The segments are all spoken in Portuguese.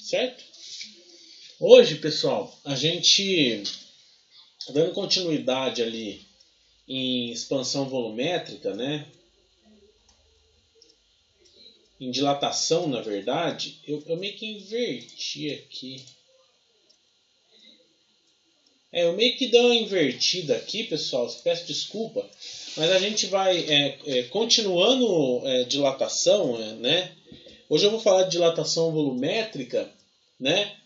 certo? Hoje, pessoal, a gente, dando continuidade ali em expansão volumétrica, né? Em dilatação, na verdade, eu meio que inverti aqui. Eu meio que dei uma invertida aqui, pessoal, peço desculpa, mas a gente vai continuando dilatação, né? Hoje eu vou falar de dilatação volumétrica, né?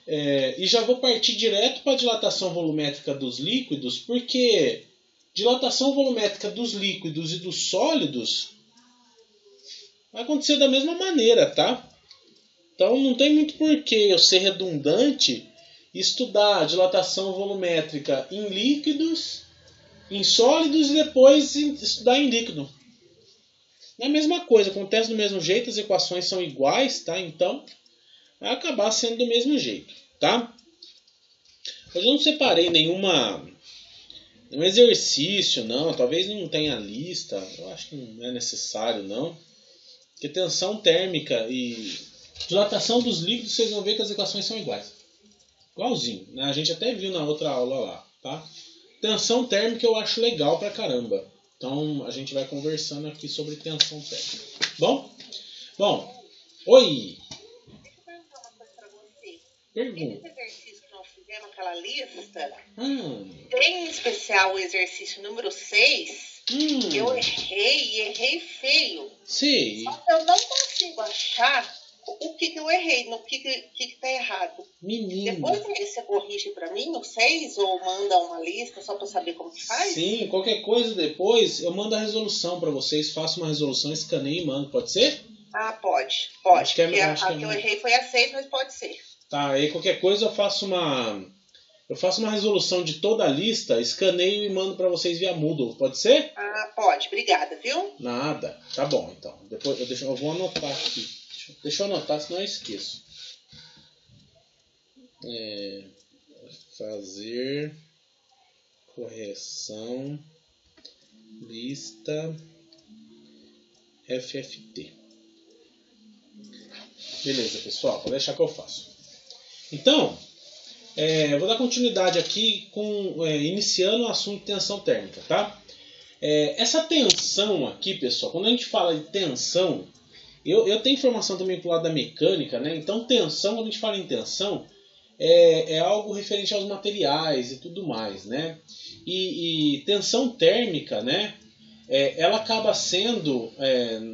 E já vou partir direto para a dilatação volumétrica dos líquidos, porque dilatação volumétrica dos líquidos e dos sólidos vai acontecer da mesma maneira, tá? Então não tem muito porquê eu ser redundante e estudar a dilatação volumétrica em líquidos, em sólidos e depois estudar em líquido. É a mesma coisa, acontece do mesmo jeito, as equações são iguais, tá? Então vai acabar sendo do mesmo jeito, tá? Hoje eu não separei nenhum exercício, não. Talvez não tenha lista, eu acho que não é necessário, não. Porque tensão térmica e dilatação dos líquidos, vocês vão ver que as equações são iguais. Igualzinho, né? A gente até viu na outra aula lá, tá? Tensão térmica eu acho legal pra caramba. Então a gente vai conversando aqui sobre tensão térmica. Bom, oi! Deixa eu perguntar uma coisa pra você. Pergunta. Esse exercício que nós fizemos, aquela lista, Tem em especial o exercício número 6, eu errei feio. Sei. Só que eu não consigo achar o que eu errei, no que tá errado. Menino. Depois você corrige pra mim o 6 ou manda uma lista só pra saber como que faz? Sim, qualquer coisa depois eu mando a resolução para vocês, faço uma resolução, escaneio e mando, pode ser? Ah, pode. Acho que Porque a que eu errei foi a 6, mas pode ser. Tá, aí qualquer coisa eu faço uma resolução de toda a lista, escaneio e mando para vocês via Moodle, pode ser? Ah, pode. Obrigada, viu? Nada. Tá bom, então. Depois eu vou anotar aqui. Deixa eu anotar, senão eu esqueço. Fazer correção lista FFT. Beleza, pessoal. Vou deixar que eu faço. Então, eu vou dar continuidade aqui iniciando o assunto de tensão térmica, tá? Essa tensão aqui, pessoal, quando a gente fala de tensão, eu tenho informação também pro lado da mecânica, né? Então tensão, quando a gente fala em tensão, é algo referente aos materiais e tudo mais, né? E tensão térmica, né? Ela acaba sendo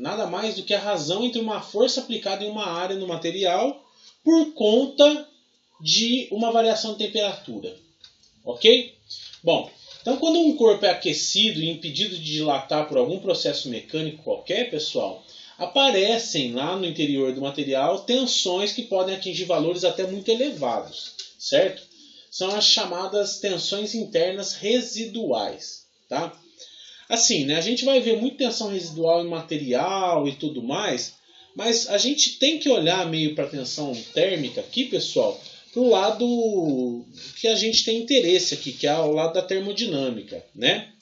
nada mais do que a razão entre uma força aplicada em uma área no material por conta de uma variação de temperatura. Ok? Bom, então quando um corpo é aquecido e impedido de dilatar por algum processo mecânico qualquer, pessoal, aparecem lá no interior do material tensões que podem atingir valores até muito elevados, certo? São as chamadas tensões internas residuais, tá? Assim, né, a gente vai ver muita tensão residual em material e tudo mais, mas a gente tem que olhar meio para a tensão térmica aqui, pessoal, para o lado que a gente tem interesse aqui, que é o lado da termodinâmica, né?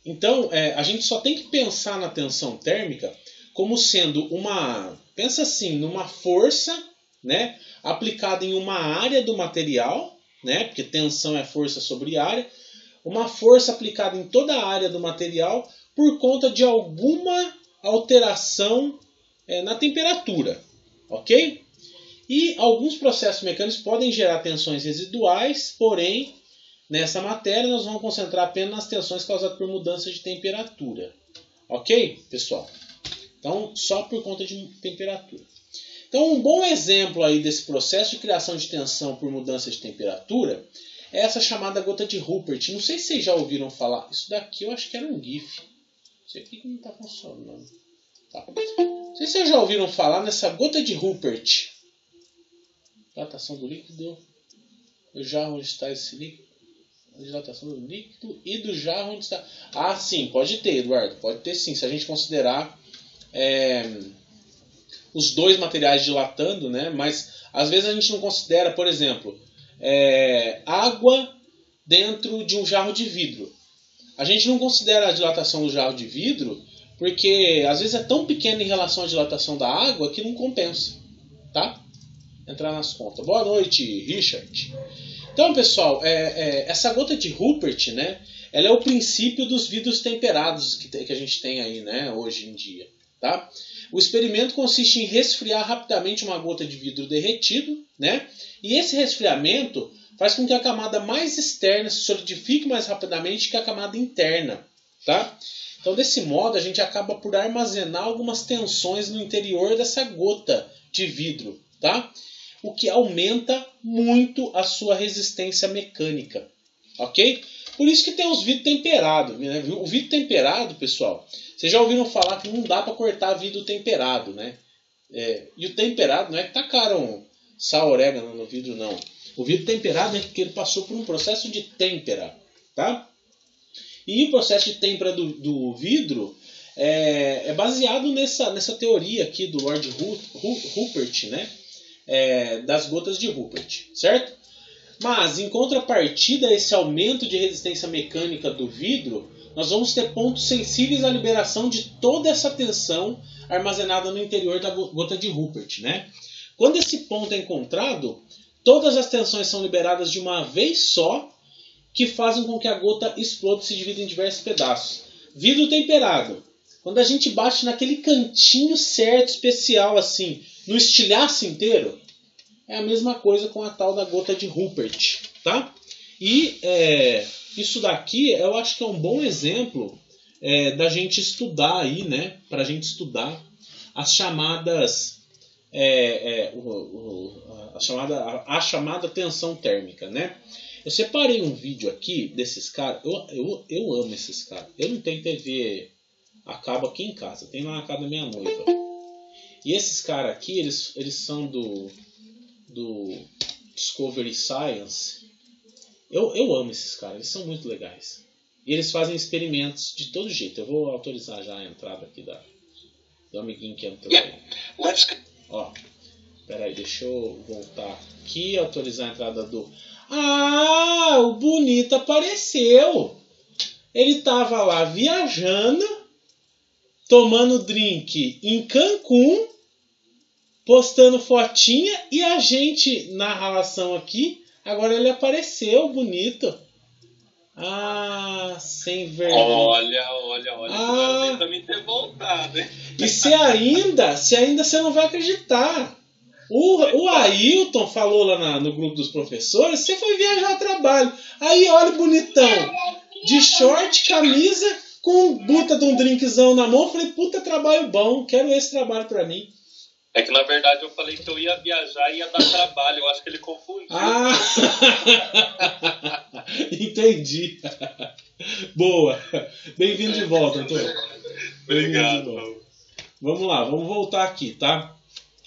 Então, a gente só tem que pensar na tensão térmica como sendo pensa assim, numa força, né, aplicada em uma área do material, né, porque tensão é força sobre área, uma força aplicada em toda a área do material por conta de alguma alteração na temperatura, ok? E alguns processos mecânicos podem gerar tensões residuais, porém, nessa matéria nós vamos concentrar apenas nas tensões causadas por mudança de temperatura. Ok, pessoal? Então, só por conta de temperatura. Então, um bom exemplo aí desse processo de criação de tensão por mudança de temperatura é essa chamada gota de Rupert. Não sei se vocês já ouviram falar. Isso daqui eu acho que era um GIF. Isso aqui que não está funcionando. Tá. Não sei se vocês já ouviram falar nessa gota de Rupert. Dilatação do líquido. O jarro onde está esse líquido. A dilatação do líquido e do jarro onde está... Ah, sim, pode ter, Eduardo. Pode ter sim. Se a gente considerar os dois materiais dilatando, né? Mas às vezes a gente não considera, por exemplo, água dentro de um jarro de vidro. A gente não considera a dilatação do jarro de vidro porque às vezes é tão pequena em relação à dilatação da água que não compensa. tá? Entrar nas contas. Boa noite, Richard. Então, pessoal, essa gota de Rupert, né? Ela é o princípio dos vidros temperados que a gente tem aí, né? Hoje em dia, tá? O experimento consiste em resfriar rapidamente uma gota de vidro derretido, né? E esse resfriamento faz com que a camada mais externa se solidifique mais rapidamente que a camada interna, tá? Então, desse modo, a gente acaba por armazenar algumas tensões no interior dessa gota de vidro, tá? O que aumenta muito a sua resistência mecânica, ok? Por isso que tem os vidros temperados, né? O vidro temperado, pessoal, vocês já ouviram falar que não dá para cortar vidro temperado, né? E o temperado não é que tacaram sal, orégano no vidro, não. O vidro temperado é porque ele passou por um processo de têmpera, tá? E o processo de têmpera do vidro é baseado nessa teoria aqui do Lord Rupert, né? Das gotas de Rupert, certo? Mas, em contrapartida a esse aumento de resistência mecânica do vidro, nós vamos ter pontos sensíveis à liberação de toda essa tensão armazenada no interior da gota de Rupert, né? Quando esse ponto é encontrado, todas as tensões são liberadas de uma vez só, que fazem com que a gota exploda e se divida em diversos pedaços. Vidro temperado. Quando a gente bate naquele cantinho certo, especial, assim, no estilhaço inteiro, é a mesma coisa com a tal da gota de Rupert, tá? E isso daqui eu acho que é um bom exemplo da gente estudar aí, né? Pra gente estudar as chamadas... a chamada tensão térmica, né? Eu separei um vídeo aqui desses caras. Eu amo esses caras. Eu não tenho TV a cabo aqui em casa. Tem lá na casa da minha noiva. E esses caras aqui, eles são do Discovery Science. Eu amo esses caras. Eles são muito legais. E eles fazem experimentos de todo jeito. Eu vou autorizar já a entrada aqui do amiguinho que entrou aí. Ó, peraí, deixa eu voltar aqui e autorizar a entrada do... Ah, o bonito apareceu. Ele tava lá viajando, tomando drink em Cancún, postando fotinha, e a gente na relação aqui, agora ele apareceu, bonito. Ah, sem vergonha. Olha, que pra mim ter voltado, hein? E se ainda você não vai acreditar. O Ailton falou lá no grupo dos professores, você foi viajar a trabalho. Aí olha o bonitão, de short, camisa, com um puta de um drinkzão na mão. Falei, puta trabalho bom, quero esse trabalho pra mim. É que na verdade eu falei que eu ia viajar e ia dar trabalho, eu acho que ele confundiu. Ah, entendi. Boa, bem-vindo de volta, Antônio. Obrigado. Vamos lá, vamos voltar aqui, tá?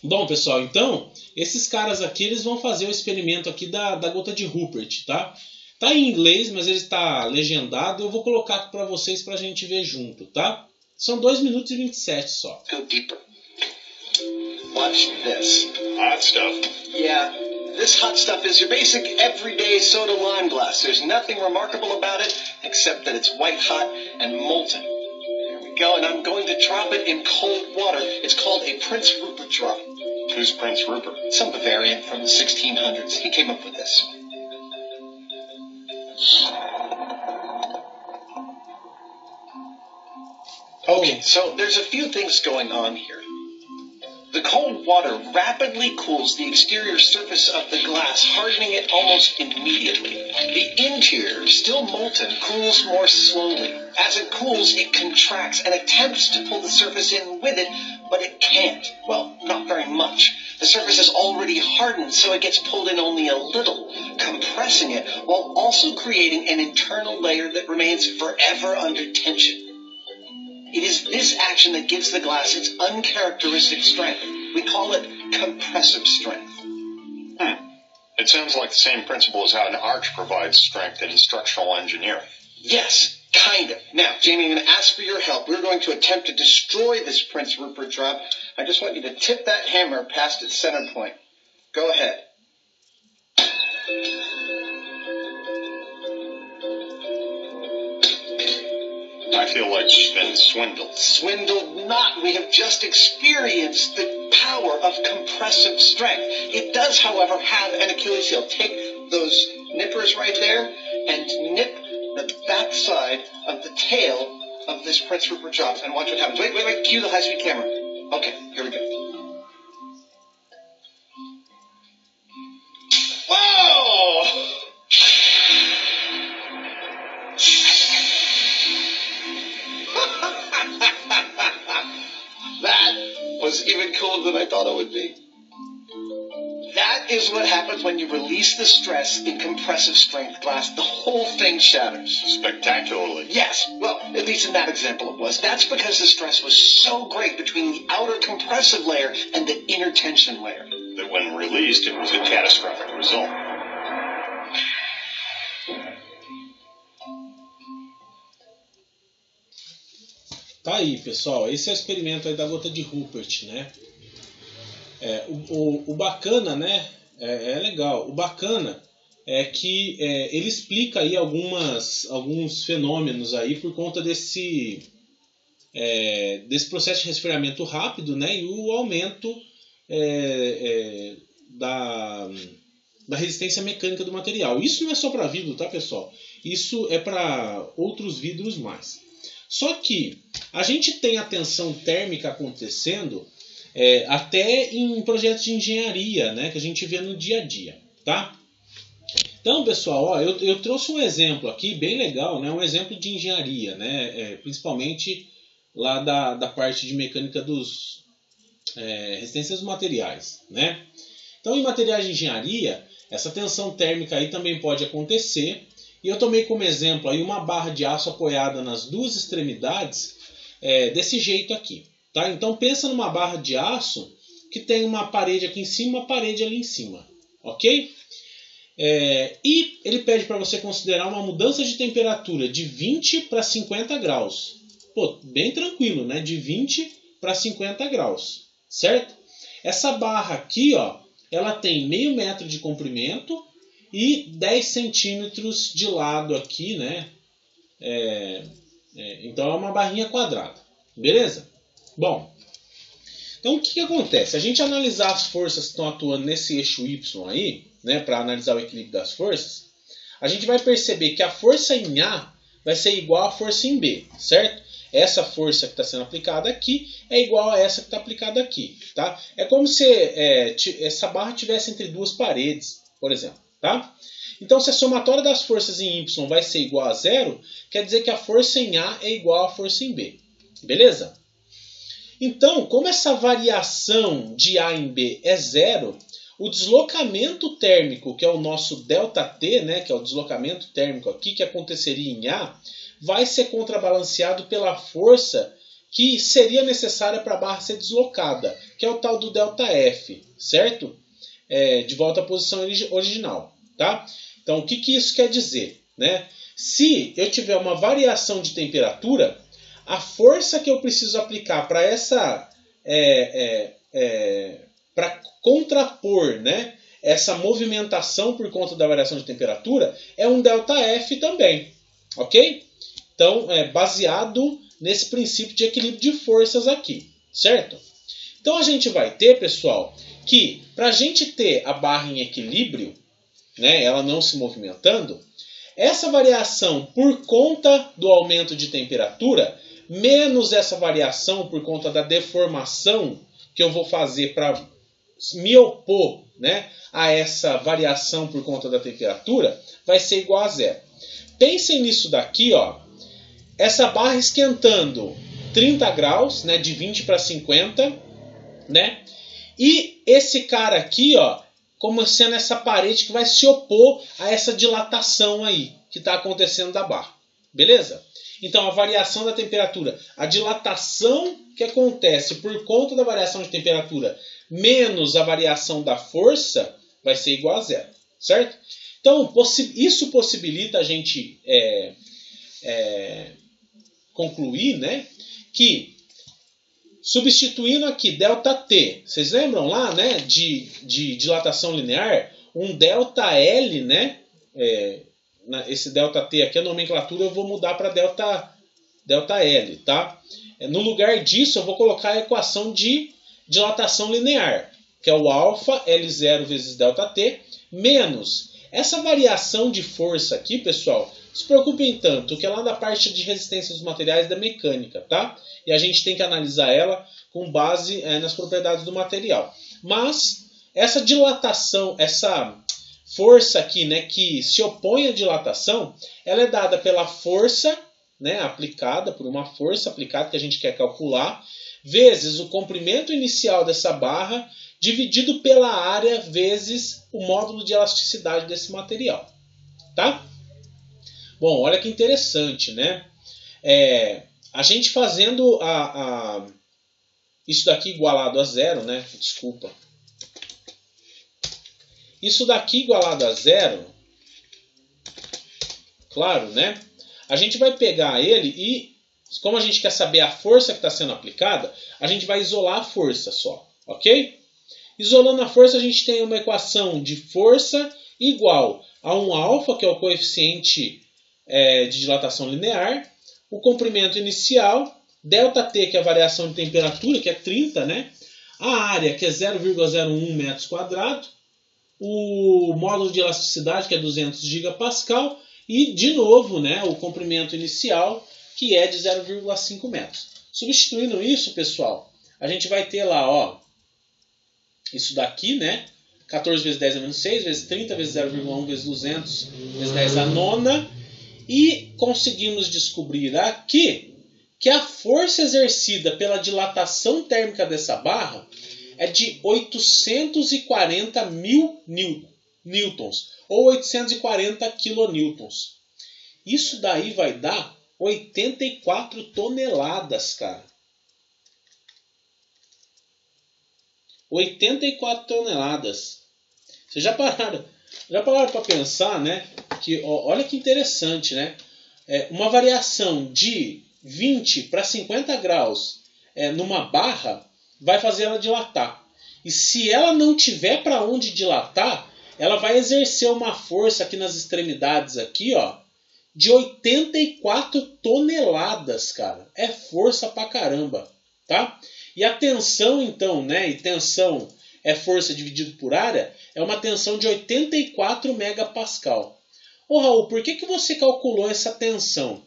Bom, pessoal, então, esses caras aqui, eles vão fazer o experimento aqui da gota de Rupert, tá? Tá em inglês, mas ele está legendado. Eu vou colocar aqui pra vocês pra gente ver junto, tá? São 2 minutos e 27 só. Go deeper. Watch this. Hot stuff. Yeah, this hot stuff is your basic everyday soda lime glass. There's nothing remarkable about it except that it's white hot and molten. There we go, and I'm going to drop it in cold water. It's called a Prince Rupert drop. Who's Prince Rupert? Some Bavarian from the 1600s. He came up with this. Okay, so there's a few things going on here. The cold water rapidly cools the exterior surface of the glass, hardening it almost immediately. The interior, still molten, cools more slowly. As it cools, it contracts and attempts to pull the surface in with it, but it can't. Well, not very much. The surface is already hardened, so it gets pulled in only a little, compressing it while also creating an internal layer that remains forever under tension. It is this action that gives the glass its uncharacteristic strength. We call it compressive strength. It sounds like the same principle as how an arch provides strength in structural engineering. Yes, kind of. Now, Jamie, I'm going to ask for your help. We're going to attempt to destroy this Prince Rupert drop. I just want you to tip that hammer past its center point. Go ahead. I I feel like we've been swindled. Swindled not. We have just experienced the power of compressive strength. It does, however, have an Achilles heel. Take those nippers right there and nip the backside of the tail of this Prince Rupert job and watch what happens. Wait. Cue the high-speed camera. Okay, here we go. Whoa! That was even cooler than I thought it would be. That is what happens when you release the stress in compressive strength glass. The whole thing shatters. Spectacularly. Yes, well, at least in that example it was. That's because the stress was so great between the outer compressive layer and the inner tension layer That when released, it was a catastrophic result. Tá aí, pessoal. Esse é o experimento aí da gota de Rupert, né? O bacana, né? É legal. O bacana é que ele explica aí alguns fenômenos aí por conta desse processo de resfriamento rápido, né? E o aumento da resistência mecânica do material. Isso não é só para vidro, tá, pessoal? Isso é para outros vidros mais. Só que a gente tem a tensão térmica acontecendo até em projetos de engenharia, né, que a gente vê no dia a dia, tá? Então, pessoal, ó, eu trouxe um exemplo aqui bem legal, né, um exemplo de engenharia, né, principalmente lá da parte de mecânica dos resistências dos materiais, né? Então, em materiais de engenharia, essa tensão térmica aí também pode acontecer. E eu tomei como exemplo aí uma barra de aço apoiada nas duas extremidades desse jeito aqui. Tá? Então pensa numa barra de aço que tem uma parede aqui em cima e uma parede ali em cima. Ok? E ele pede para você considerar uma mudança de temperatura de 20 para 50 graus. Pô, bem tranquilo, né? De 20 para 50 graus. Certo? Essa barra aqui, ó, ela tem meio metro de comprimento e 10 centímetros de lado aqui, né? Então é uma barrinha quadrada. Beleza? Bom, então o que acontece? A gente analisar as forças que estão atuando nesse eixo Y aí, né? Para analisar o equilíbrio das forças, a gente vai perceber que a força em A vai ser igual à força em B, certo? Essa força que está sendo aplicada aqui é igual a essa que está aplicada aqui, tá? É como se essa barra estivesse entre duas paredes, por exemplo. Tá? Então, se a somatória das forças em Y vai ser igual a zero, quer dizer que a força em A é igual à força em B. Beleza? Então, como essa variação de A em B é zero, o deslocamento térmico, que é o nosso ΔT, né, que é o deslocamento térmico aqui, que aconteceria em A, vai ser contrabalanceado pela força que seria necessária para a barra ser deslocada, que é o tal do ΔF, certo? De volta à posição original, tá? Então, o que isso quer dizer, né? Se eu tiver uma variação de temperatura, a força que eu preciso aplicar para para contrapor, né, essa movimentação por conta da variação de temperatura é um ΔF também, ok? Então, baseado nesse princípio de equilíbrio de forças aqui, certo? Então, a gente vai ter, pessoal, que para a gente ter a barra em equilíbrio, né, ela não se movimentando, essa variação por conta do aumento de temperatura, menos essa variação por conta da deformação que eu vou fazer para me opor, né, a essa variação por conta da temperatura, vai ser igual a zero. Pensem nisso daqui, ó, essa barra esquentando 30 graus, né, de 20 para 50, né? E esse cara aqui, ó, como sendo essa parede que vai se opor a essa dilatação aí que está acontecendo da barra. Beleza? Então, a variação da temperatura, a dilatação que acontece por conta da variação de temperatura menos a variação da força vai ser igual a zero. Certo? Então, isso possibilita a gente concluir, né, que substituindo aqui ΔT, vocês lembram lá, né, de dilatação linear, um ΔL, né, esse ΔT aqui, a nomenclatura eu vou mudar para ΔL, tá? No lugar disso, eu vou colocar a equação de dilatação linear, que é o alfa L0 vezes ΔT, menos essa variação de força aqui, pessoal. Não se preocupem tanto, que é lá da parte de resistência dos materiais da mecânica, tá? E a gente tem que analisar ela com base nas propriedades do material. Mas essa dilatação, essa força aqui, né, que se opõe à dilatação, ela é dada pela força, né, aplicada, por uma força aplicada que a gente quer calcular, vezes o comprimento inicial dessa barra, dividido pela área, vezes o módulo de elasticidade desse material. Tá? Bom, olha que interessante, né? A gente fazendo isso daqui igualado a zero, né? Desculpa. Isso daqui igualado a zero, claro, né? A gente vai pegar ele e, como a gente quer saber a força que está sendo aplicada, a gente vai isolar a força só, ok? Isolando a força, a gente tem uma equação de força igual a um alfa, que é o coeficiente de dilatação linear, o comprimento inicial, ΔT, que é a variação de temperatura, que é 30, né? A área, que é 0,01 metros quadrados, o módulo de elasticidade, que é 200 gigapascal, e, de novo, né, o comprimento inicial, que é de 0,5 metros. Substituindo isso, pessoal, a gente vai ter lá, ó, isso daqui, né, 14 vezes 10 a menos 6, vezes 30, vezes 0,1, vezes 200, vezes 10 a nona, e conseguimos descobrir aqui que a força exercida pela dilatação térmica dessa barra é de 840 mil newtons, ou 840 kilonewtons. Isso daí vai dar 84 toneladas, cara. 84 toneladas. Vocês já pararam para pensar, né? Que, olha que interessante, né? Uma variação de 20 para 50 graus numa barra vai fazer ela dilatar. E se ela não tiver para onde dilatar, ela vai exercer uma força aqui nas extremidades aqui, ó, de 84 toneladas, cara. É força pra caramba, tá? E a tensão, então, né? E tensão é força dividido por área, é uma tensão de 84 megapascal. Ô Raul, por que você calculou essa tensão?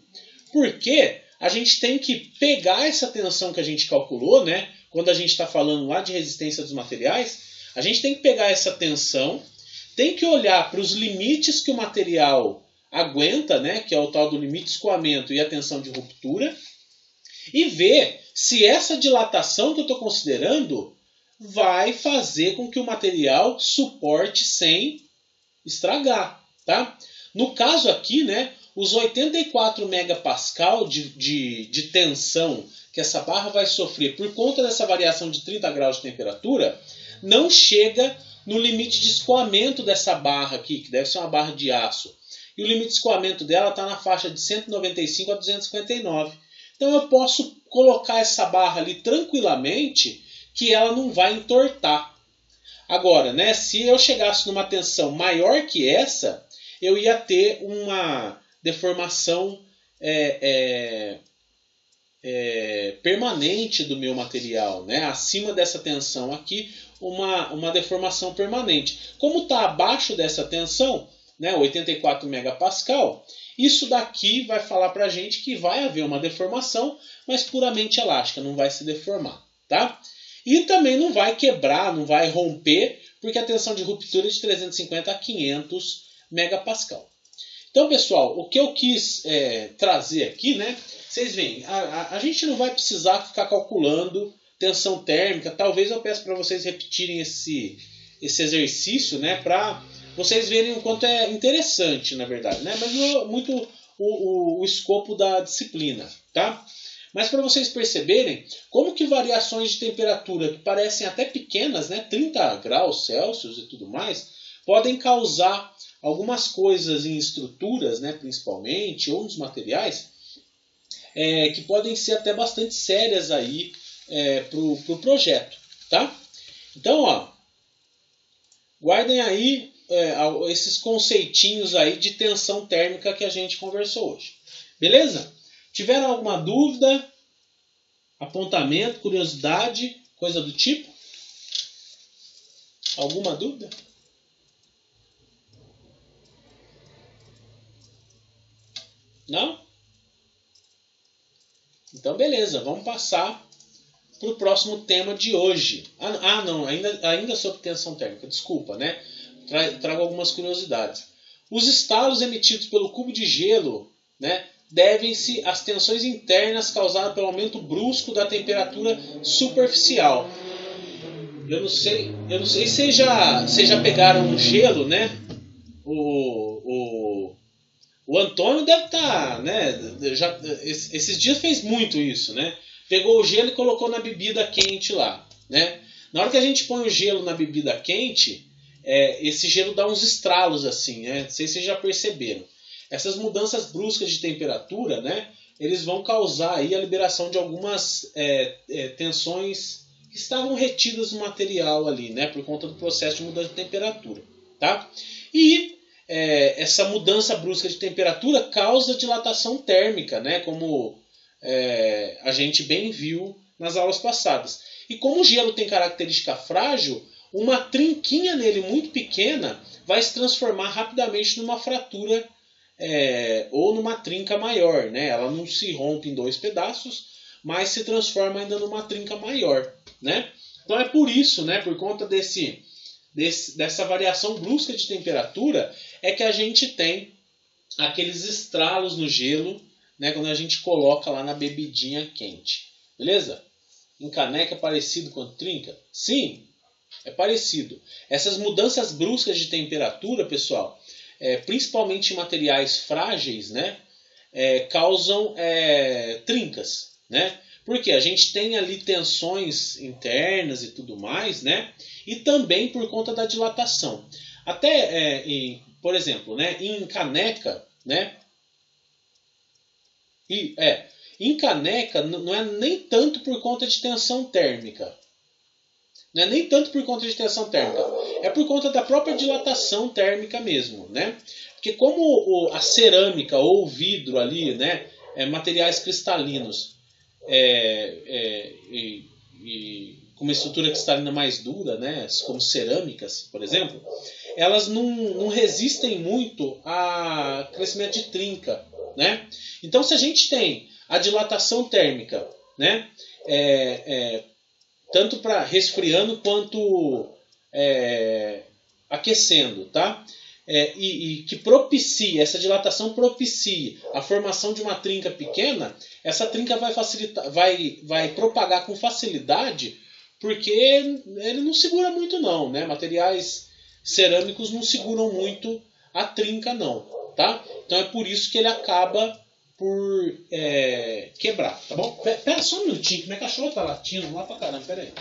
Porque a gente tem que pegar essa tensão que a gente calculou, né? Quando a gente está falando lá de resistência dos materiais, a gente tem que pegar essa tensão, tem que olhar para os limites que o material aguenta, né? Que é o tal do limite de escoamento e a tensão de ruptura, e ver se essa dilatação que eu estou considerando vai fazer com que o material suporte sem estragar, tá? No caso aqui, né, os 84 megapascal de tensão que essa barra vai sofrer por conta dessa variação de 30 graus de temperatura não chega no limite de escoamento dessa barra aqui, que deve ser uma barra de aço. E o limite de escoamento dela está na faixa de 195 a 259. Então eu posso colocar essa barra ali tranquilamente que ela não vai entortar. Agora, né, se eu chegasse numa tensão maior que essa, eu ia ter uma deformação permanente do meu material, né? Acima dessa tensão aqui, uma deformação permanente. Como está abaixo dessa tensão, né, 84 megapascal, isso daqui vai falar para a gente que vai haver uma deformação, mas puramente elástica, não vai se deformar, tá? E também não vai quebrar, não vai romper, porque a tensão de ruptura é de 350 a 500 megapascal. Então, pessoal, o que eu quis trazer aqui, né? Vocês veem, a gente não vai precisar ficar calculando tensão térmica. Talvez eu peça para vocês repetirem esse exercício, né? Para vocês verem o quanto é interessante, na verdade, né? Mas não é muito o escopo da disciplina, tá? Mas para vocês perceberem como que variações de temperatura que parecem até pequenas, né, 30 graus Celsius e tudo mais, podem causar algumas coisas em estruturas, né, principalmente, ou nos materiais, que podem ser até bastante sérias aí para o projeto, tá? Então, ó, guardem aí esses conceitinhos aí de tensão térmica que a gente conversou hoje. Beleza? Tiveram alguma dúvida, apontamento, curiosidade, coisa do tipo? Alguma dúvida? Não? Então, beleza, vamos passar para o próximo tema de hoje. Não, ainda sobre tensão térmica, desculpa, né? Trago algumas curiosidades. Os estalos emitidos pelo cubo de gelo, né, devem-se às tensões internas causadas pelo aumento brusco da temperatura superficial. Eu não sei se vocês já pegaram um gelo, né? O Antônio deve estar, né? Esses dias fez muito isso, né? Pegou o gelo e colocou na bebida quente lá, né? Na hora que a gente põe o gelo na bebida quente, esse gelo dá uns estralos assim, né? Não sei se vocês já perceberam. Essas mudanças bruscas de temperatura, né? Eles vão causar aí a liberação de algumas tensões que estavam retidas no material ali, né? Por conta do processo de mudança de temperatura, tá? E essa mudança brusca de temperatura causa dilatação térmica, né? Como a gente bem viu nas aulas passadas. E como o gelo tem característica frágil, uma trinquinha nele muito pequena vai se transformar rapidamente numa fratura ou numa trinca maior, né? Ela não se rompe em 2 pedaços, mas se transforma ainda numa trinca maior, né? Então é por isso, né? Por conta dessa variação brusca de temperatura, é que a gente tem aqueles estralos no gelo, né, quando a gente coloca lá na bebidinha quente. Beleza? Em caneca é parecido com trinca? Sim, é parecido. Essas mudanças bruscas de temperatura, pessoal, principalmente em materiais frágeis, né, causam trincas, né? Porque a gente tem ali tensões internas e tudo mais, né? E também por conta da dilatação. Até, por exemplo, né, em caneca, né? Em caneca não é nem tanto por conta de tensão térmica. Não é nem tanto por conta de tensão térmica. É por conta da própria dilatação térmica mesmo, né? Porque como a cerâmica ou o vidro ali, né, materiais cristalinos, com uma estrutura cristalina mais dura, né, como cerâmicas, por exemplo, elas não resistem muito a crescimento de trinca, né? Então, se a gente tem a dilatação térmica, né, tanto para resfriando quanto aquecendo, tá? E que propicia, essa dilatação propicia a formação de uma trinca pequena, essa trinca vai propagar com facilidade, porque ele não segura muito não, né? Materiais cerâmicos não seguram muito a trinca não, tá? Então é por isso que ele acaba por quebrar, tá bom? Pera só um minutinho, que minha cachorra tá latindo lá pra caramba, pera aí.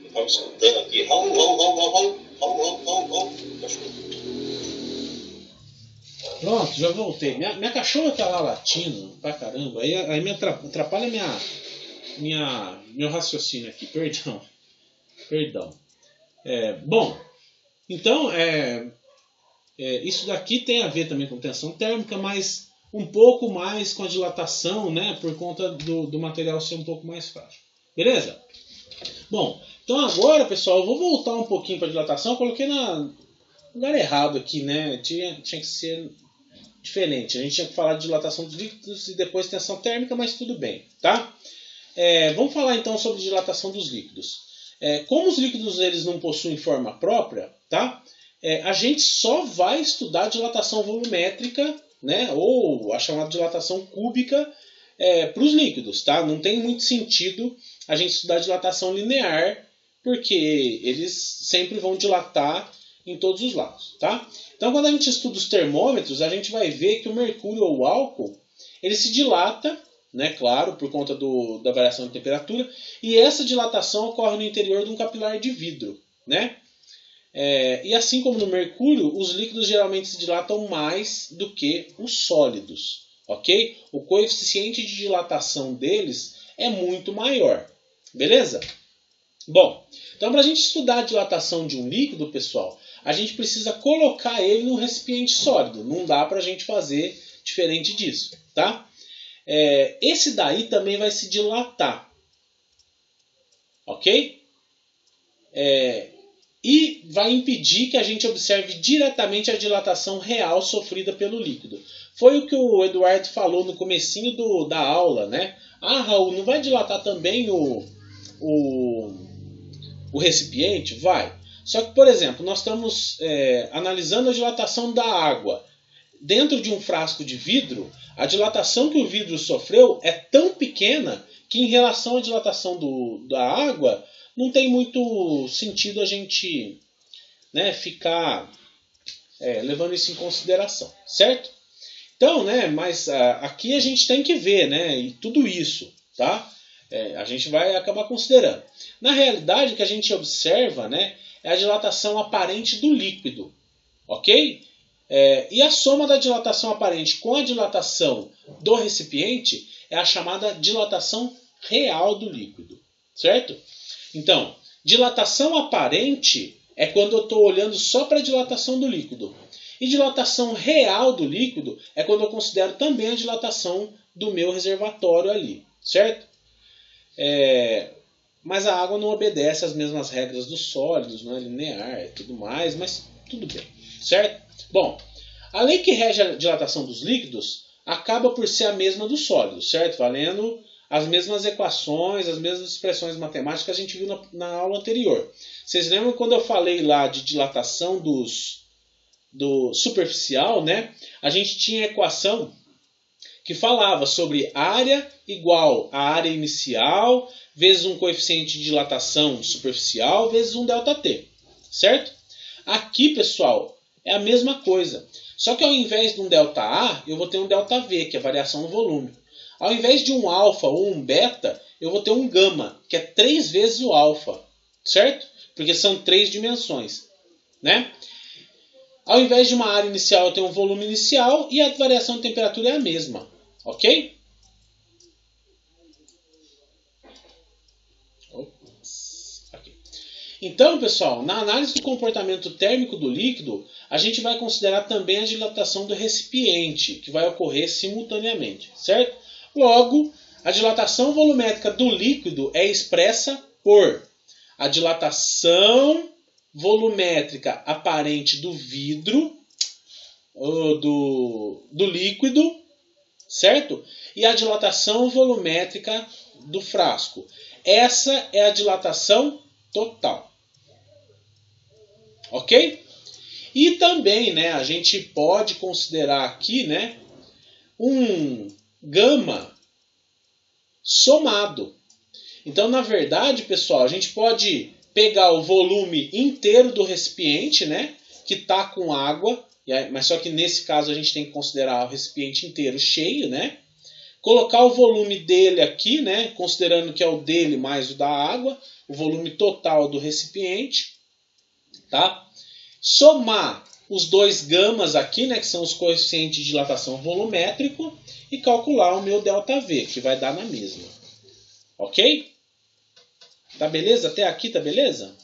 Estamos escutando aqui. Pronto, já voltei. Minha cachorra tá lá latindo pra caramba. Aí me atrapalha meu raciocínio aqui. Perdão. Bom, então isso daqui tem a ver também com tensão térmica, mas um pouco mais com a dilatação, né? Por conta do material ser um pouco mais frágil. Beleza? Bom, então agora, pessoal, eu vou voltar um pouquinho para a dilatação. Eu coloquei no lugar errado aqui, né? Tinha que ser diferente. A gente tinha que falar de dilatação dos líquidos e depois tensão térmica, mas tudo bem, tá? Vamos falar então sobre dilatação dos líquidos. Como os líquidos eles não possuem forma própria, tá? A gente só vai estudar dilatação volumétrica, né? Ou a chamada dilatação cúbica para os líquidos, tá? Não tem muito sentido a gente estudar dilatação linear, porque eles sempre vão dilatar em todos os lados, tá? Então, quando a gente estuda os termômetros, a gente vai ver que o mercúrio ou o álcool, ele se dilata, né, claro, por conta da variação de temperatura, e essa dilatação ocorre no interior de um capilar de vidro, né? E assim como no mercúrio, os líquidos geralmente se dilatam mais do que os sólidos, ok? O coeficiente de dilatação deles é muito maior, beleza? Bom, então para a gente estudar a dilatação de um líquido, pessoal, a gente precisa colocar ele num recipiente sólido. Não dá para a gente fazer diferente disso, tá? Esse daí também vai se dilatar, ok? E vai impedir que a gente observe diretamente a dilatação real sofrida pelo líquido. Foi o que o Eduardo falou no comecinho da aula, né? Ah, Raul, não vai dilatar também o recipiente? Vai. Só que, por exemplo, nós estamos analisando a dilatação da água. Dentro de um frasco de vidro, a dilatação que o vidro sofreu é tão pequena que em relação à dilatação da água, não tem muito sentido a gente, né, ficar levando isso em consideração, certo? Então, né, mas aqui a gente tem que ver, né, e tudo isso, tá? A gente vai acabar considerando. Na realidade, o que a gente observa, né, é a dilatação aparente do líquido, ok? E a soma da dilatação aparente com a dilatação do recipiente é a chamada dilatação real do líquido, certo? Então, dilatação aparente é quando eu estou olhando só para a dilatação do líquido. E dilatação real do líquido é quando eu considero também a dilatação do meu reservatório ali, certo? Mas a água não obedece às mesmas regras dos sólidos, não é linear e tudo mais, mas tudo bem, certo? Bom, a lei que rege a dilatação dos líquidos acaba por ser a mesma dos sólidos, certo? Valendo as mesmas equações, as mesmas expressões matemáticas que a gente viu na aula anterior. Vocês lembram quando eu falei lá de dilatação do superficial, né? A gente tinha a equação que falava sobre área igual a área inicial vezes um coeficiente de dilatação superficial vezes um ΔT, certo? Aqui, pessoal, é a mesma coisa. Só que ao invés de um ΔA, eu vou ter um ΔV, que é a variação no volume. Ao invés de um alfa ou um beta, eu vou ter um gama, que é 3 vezes o alfa, certo? Porque são 3 dimensões, né? Ao invés de uma área inicial, eu tenho um volume inicial e a variação de temperatura é a mesma, ok? Aqui. Então, pessoal, na análise do comportamento térmico do líquido, a gente vai considerar também a dilatação do recipiente, que vai ocorrer simultaneamente, certo? Logo, a dilatação volumétrica do líquido é expressa por a dilatação volumétrica aparente do vidro, do líquido, certo? E a dilatação volumétrica do frasco. Essa é a dilatação total. Ok? E também, né, a gente pode considerar aqui, né, um gama somado. Então, na verdade, pessoal, a gente pode pegar o volume inteiro do recipiente, né, que está com água, mas só que nesse caso a gente tem que considerar o recipiente inteiro cheio, né? Colocar o volume dele aqui, né, considerando que é o dele mais o da água, o volume total do recipiente, tá? Somar os dois gamas aqui, né, que são os coeficientes de dilatação volumétrico, e calcular o meu ΔV, que vai dar na mesma. Ok? Tá beleza? Até aqui tá beleza?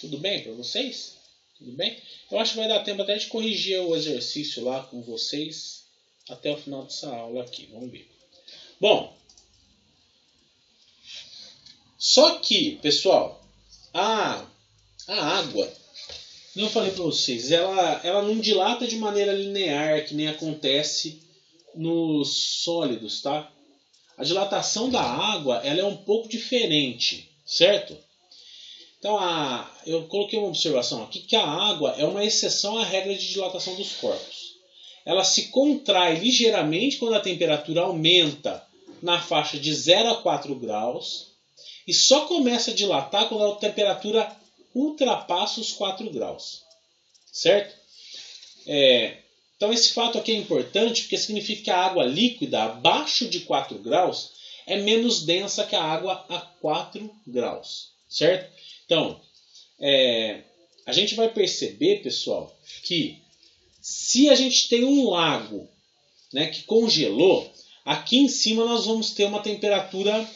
Tudo bem para vocês? Tudo bem? Eu acho que vai dar tempo até de corrigir o exercício lá com vocês até o final dessa aula aqui. Vamos ver. Bom, só que, pessoal, a água, como eu falei para vocês, ela não dilata de maneira linear, que nem acontece nos sólidos, tá? A dilatação da água ela é um pouco diferente, certo? Então, eu coloquei uma observação aqui que a água é uma exceção à regra de dilatação dos corpos. Ela se contrai ligeiramente quando a temperatura aumenta na faixa de 0 a 4 graus e só começa a dilatar quando a temperatura ultrapassa os 4 graus. Certo? Então, esse fato aqui é importante porque significa que a água líquida abaixo de 4 graus é menos densa que a água a 4 graus. Certo? Então, a gente vai perceber, pessoal, que se a gente tem um lago, né, que congelou, aqui em cima nós vamos ter uma temperatura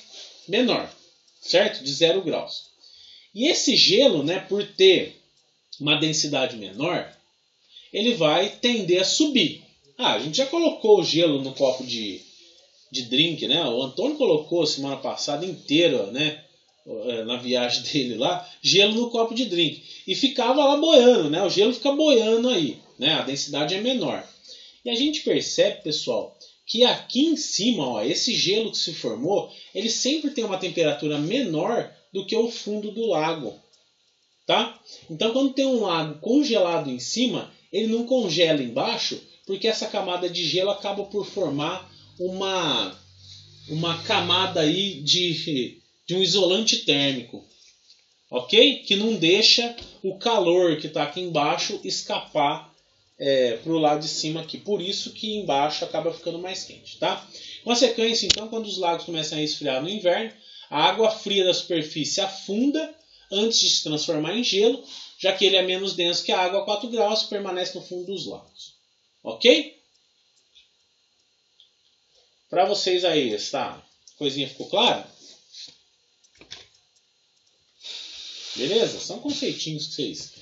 menor, certo? De 0 graus. E esse gelo, né, por ter uma densidade menor, ele vai tender a subir. A gente já colocou o gelo no copo de drink, né? O Antônio colocou semana passada inteira, né, na viagem dele lá, gelo no copo de drink. E ficava lá boiando, né? O gelo fica boiando aí, né? A densidade é menor. E a gente percebe, pessoal, que aqui em cima, ó, esse gelo que se formou, ele sempre tem uma temperatura menor do que o fundo do lago. Tá? Então, quando tem um lago congelado em cima, ele não congela embaixo, porque essa camada de gelo acaba por formar uma camada aí de um isolante térmico, ok? Que não deixa o calor que está aqui embaixo escapar para o lado de cima aqui. Por isso que embaixo acaba ficando mais quente, tá? Consequência, então, quando os lagos começam a esfriar no inverno, a água fria da superfície afunda antes de se transformar em gelo, já que ele é menos denso que a água a 4 graus e permanece no fundo dos lagos. Ok? Para vocês aí, essa coisinha ficou clara? Beleza? São conceitinhos que vocês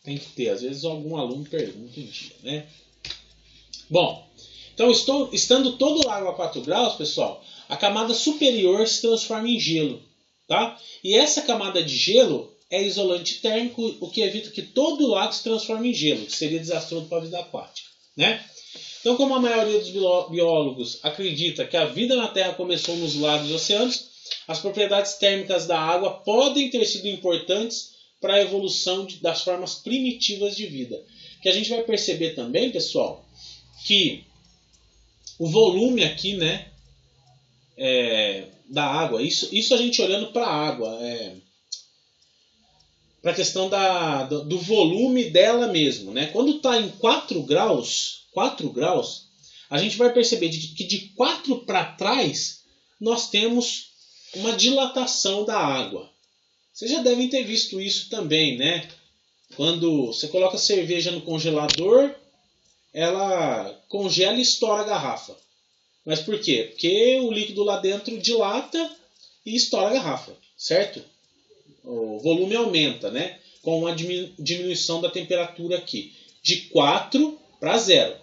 têm que ter. Às vezes algum aluno pergunta um dia, né? Bom, então estando todo o lago a 4 graus, pessoal, a camada superior se transforma em gelo. Tá? E essa camada de gelo é isolante térmico, o que evita que todo o lago se transforme em gelo, que seria desastroso para a vida aquática, né? Então, como a maioria dos biólogos acredita que a vida na Terra começou nos lagos e oceanos, as propriedades térmicas da água podem ter sido importantes para a evolução das formas primitivas de vida. Que a gente vai perceber também, pessoal, que o volume aqui, né, da água, isso a gente olhando para a água, para a questão do volume dela mesmo, né? Quando está em 4 graus, a gente vai perceber que de 4 para trás nós temos uma dilatação da água. Vocês já devem ter visto isso também, né? Quando você coloca cerveja no congelador, ela congela e estoura a garrafa. Mas por quê? Porque o líquido lá dentro dilata e estoura a garrafa, certo? O volume aumenta, né? Com uma diminuição da temperatura aqui, de 4 para 0.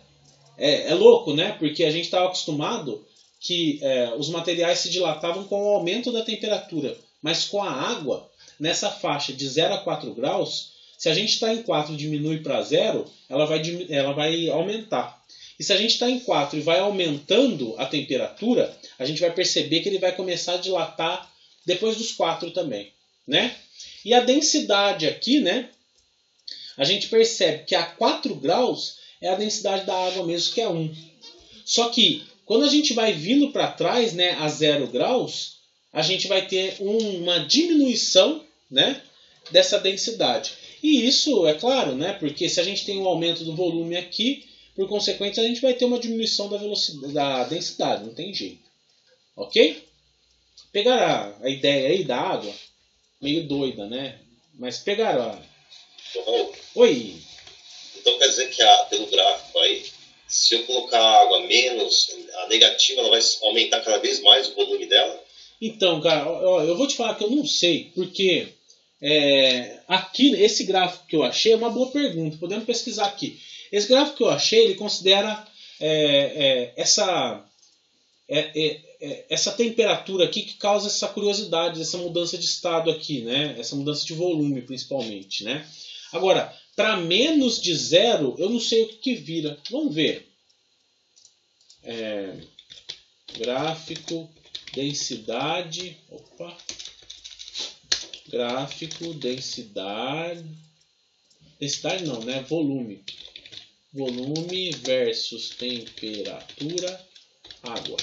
É louco, né? Porque a gente estava acostumado que os materiais se dilatavam com o aumento da temperatura. Mas com a água, nessa faixa de 0 a 4 graus, se a gente está em 4 e diminui para 0, ela vai aumentar. E se a gente está em 4 e vai aumentando a temperatura, a gente vai perceber que ele vai começar a dilatar depois dos 4 também, né? E a densidade aqui, né? A gente percebe que a 4 graus é a densidade da água mesmo, que é 1. Só que quando a gente vai vindo para trás, né, a 0 graus, a gente vai ter uma diminuição, né, dessa densidade. E isso é claro, né, porque se a gente tem um aumento do volume aqui, por consequência, a gente vai ter uma diminuição da velocidade, da densidade, não tem jeito. Ok? Pegaram a ideia aí da água? Meio doida, né? Mas pegaram a... Oi! Então quer dizer que pelo gráfico aí, se eu colocar a água menos, a negativa ela vai aumentar cada vez mais o volume dela? Então, cara, eu vou te falar que eu não sei, porque aqui, esse gráfico que eu achei é uma boa pergunta, podemos pesquisar aqui. Esse gráfico que eu achei, ele considera essa temperatura aqui que causa essa curiosidade, essa mudança de estado aqui, né? Essa mudança de volume, principalmente, né? Agora, para menos de 0, eu não sei o que vira. Vamos ver. Gráfico, densidade... Opa! Gráfico, densidade... Densidade não, né? Volume. Volume versus temperatura, água.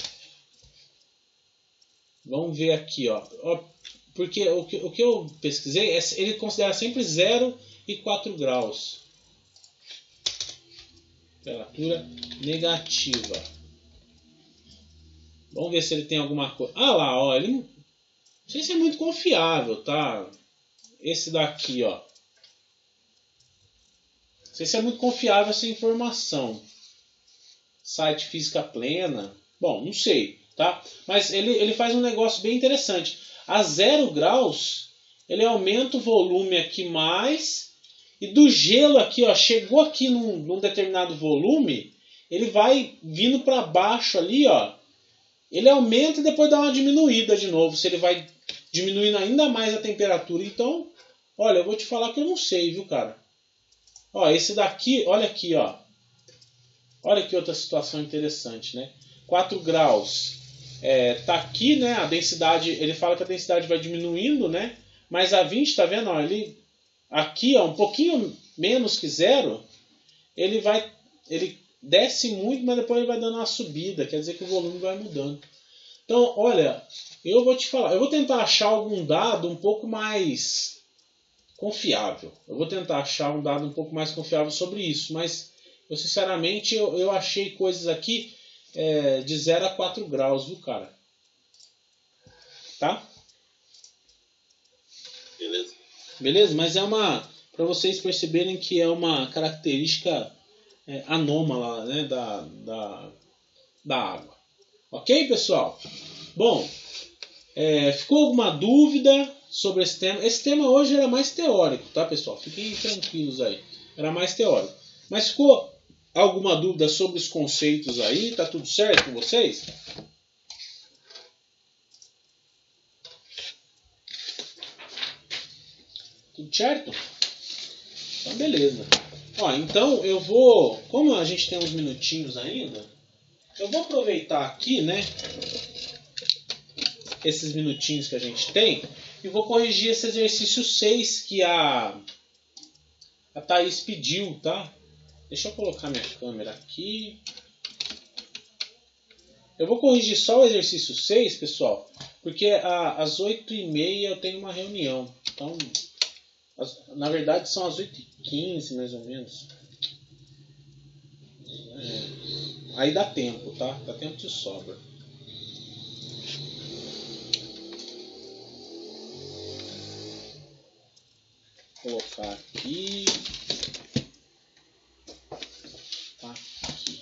Vamos ver aqui, ó. Porque o que eu pesquisei, ele considera sempre 0 e 4 graus. Temperatura negativa. Vamos ver se ele tem alguma coisa. Ah lá, ó. Ele não sei se é muito confiável, tá? Esse daqui, ó. Não sei se é muito confiável essa informação. Site Física Plena. Bom, não sei, tá? Mas ele faz um negócio bem interessante. A 0 graus, ele aumenta o volume aqui mais, e do gelo aqui, ó, chegou aqui num determinado volume, ele vai vindo para baixo ali, ó. Ele aumenta e depois dá uma diminuída de novo, se ele vai diminuindo ainda mais a temperatura. Então, olha, eu vou te falar que eu não sei, viu, cara? Ó, esse daqui, olha aqui, ó. Olha que outra situação interessante, né? 4 graus. Tá aqui, né? A densidade, ele fala que a densidade vai diminuindo, né? Mas a 20, tá vendo? Ó, ele, aqui, ó, um pouquinho menos que 0, ele desce muito, mas depois ele vai dando uma subida. Quer dizer que o volume vai mudando. Então, olha, eu vou te falar. Eu vou tentar achar algum dado um pouco mais confiável. Eu vou tentar achar um dado um pouco mais confiável sobre isso. Mas, eu sinceramente, eu achei coisas aqui de 0 a 4 graus, viu, cara? Tá? Beleza. Beleza? Mas para vocês perceberem que é uma característica anômala, né, da água. Ok, pessoal? Bom, ficou alguma dúvida sobre esse tema? Esse tema hoje era mais teórico, tá, pessoal? Fiquem tranquilos aí. Era mais teórico. Mas ficou alguma dúvida sobre os conceitos aí? Tá tudo certo com vocês? Tudo certo? Então, beleza. Ó, então eu vou, como a gente tem uns minutinhos ainda, eu vou aproveitar aqui, né, esses minutinhos que a gente tem, e vou corrigir esse exercício 6 que a Thaís pediu, tá? Deixa eu colocar minha câmera aqui. Eu vou corrigir só o exercício 6, pessoal, porque às 8h30 eu tenho uma reunião. Então, na verdade são as 8h15 mais ou menos. Aí dá tempo, tá? Dá tempo de sobra. Vou colocar aqui. Tá aqui.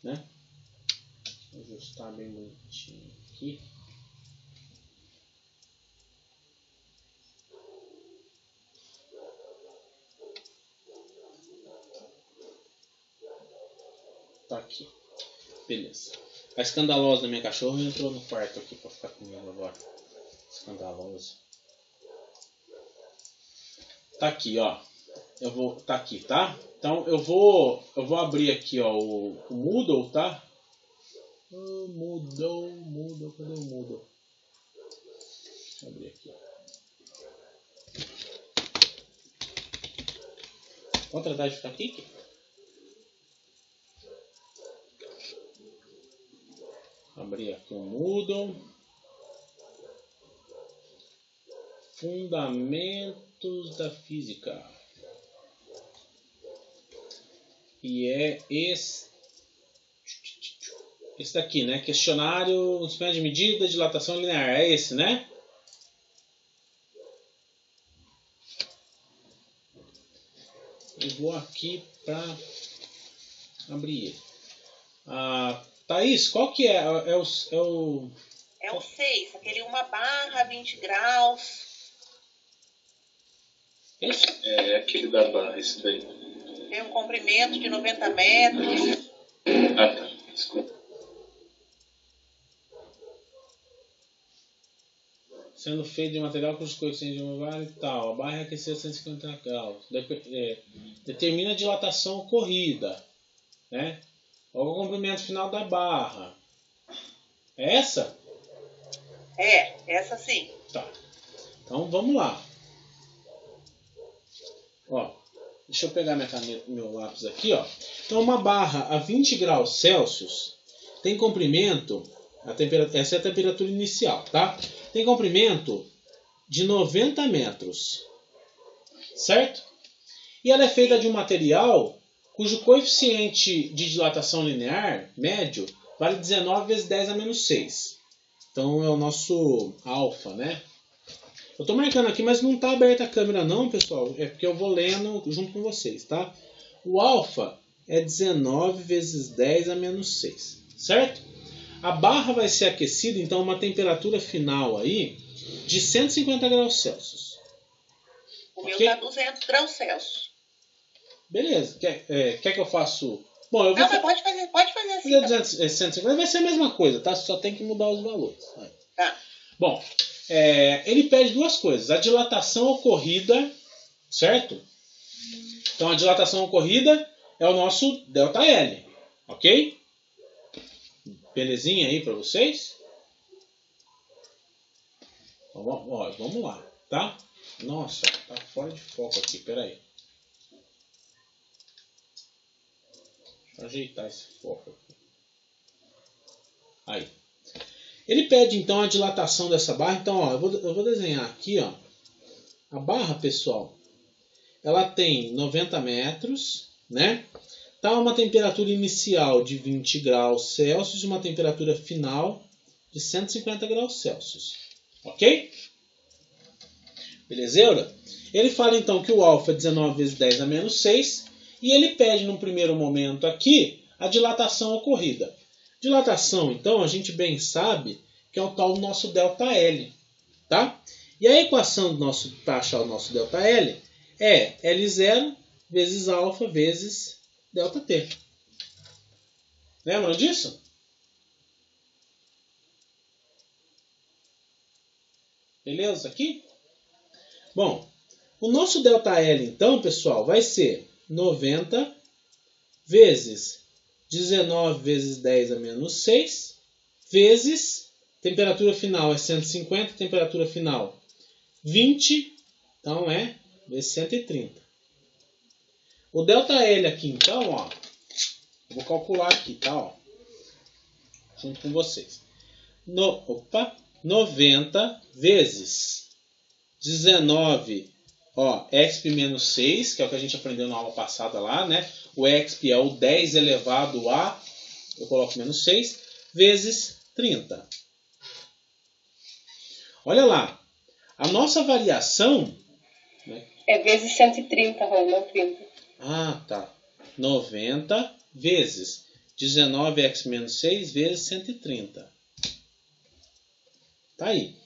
Né? Vou ajustar bem bonitinho aqui. Tá aqui. Beleza. A escandalosa da minha cachorra entrou no quarto aqui pra ficar comigo agora. Escandalosa. Tá aqui, ó. Tá aqui, tá? Então eu vou abrir aqui, ó, o Moodle, tá? Moodle, cadê o Moodle? Deixa eu abrir aqui. Vamos tratar de ficar aqui? Abrir aqui o Moodle. Fundamentos da Física. E é esse daqui, né? Questionário, instrumento de medida, dilatação linear. É esse, né? Eu vou aqui para abrir ele. Thaís, qual que é? É o 6, aquele 1/20 graus. Esse? É aquele da barra, esse daí. Tem um comprimento de 90 metros. Ah, tá. Desculpa. Sendo feito de material cujos coeficientes de uma vale e tal. A barra é aquecida a 150 graus. Determina a dilatação ocorrida. Né? Qual é o comprimento final da barra? É essa? Essa sim. Tá. Então vamos lá. Ó, deixa eu pegar minha caneta, meu lápis aqui, ó. Então uma barra a 20 graus Celsius tem comprimento, essa é a temperatura inicial, tá? Tem comprimento de 90 metros, certo? E ela é feita de um material cujo coeficiente de dilatação linear médio vale 19 vezes 10 a menos 6. Então é o nosso alfa, né? Eu estou marcando aqui, mas não está aberta a câmera não, pessoal. É porque eu vou lendo junto com vocês, tá? O alfa é 19 vezes 10 a menos 6, certo? A barra vai ser aquecida, então, a uma temperatura final aí de 150 graus Celsius. O meu está 200 graus Celsius. Beleza. Quer que eu faça... Bom, eu vou... Não, mas pode fazer assim. 150 vai ser a mesma coisa, tá? Só tem que mudar os valores. Tá. Bom, ele pede duas coisas. A dilatação ocorrida, certo? Então, a dilatação ocorrida é o nosso ΔL, ok? Belezinha aí para vocês? Vamos lá, tá? Nossa, tá fora de foco aqui, peraí. Deixa eu ajeitar esse foco aqui. Aí. Ele pede então a dilatação dessa barra. Então, ó, eu vou desenhar aqui, ó. A barra, pessoal, ela tem 90 metros, né? Tá uma temperatura inicial de 20 graus Celsius e uma temperatura final de 150 graus Celsius. Ok? Belezeira? Ele fala então que o alfa é 19 vezes 10 a menos 6 e ele pede num primeiro momento aqui a dilatação ocorrida. Dilatação, então, a gente bem sabe que é o tal do nosso ΔL, tá? E a equação para achar o nosso ΔL é L0 vezes alfa vezes ΔT. Lembram disso? Beleza aqui? Bom, o nosso ΔL, então, pessoal, vai ser 90 vezes 19 vezes 10 a menos 6 vezes temperatura final é 150, temperatura final 20, então é vezes 130. O ΔL aqui, então, ó, eu vou calcular aqui, tá? Ó, junto com vocês. 90 vezes 19, ó, exp menos 6, que é o que a gente aprendeu na aula passada lá, né? O exp é o 10 elevado a, eu coloco menos 6, vezes 30. Olha lá, a nossa variação... Né? É vezes 130, Raul, não 30. Ah, tá. 90 vezes 19x menos 6 vezes 130. Tá aí.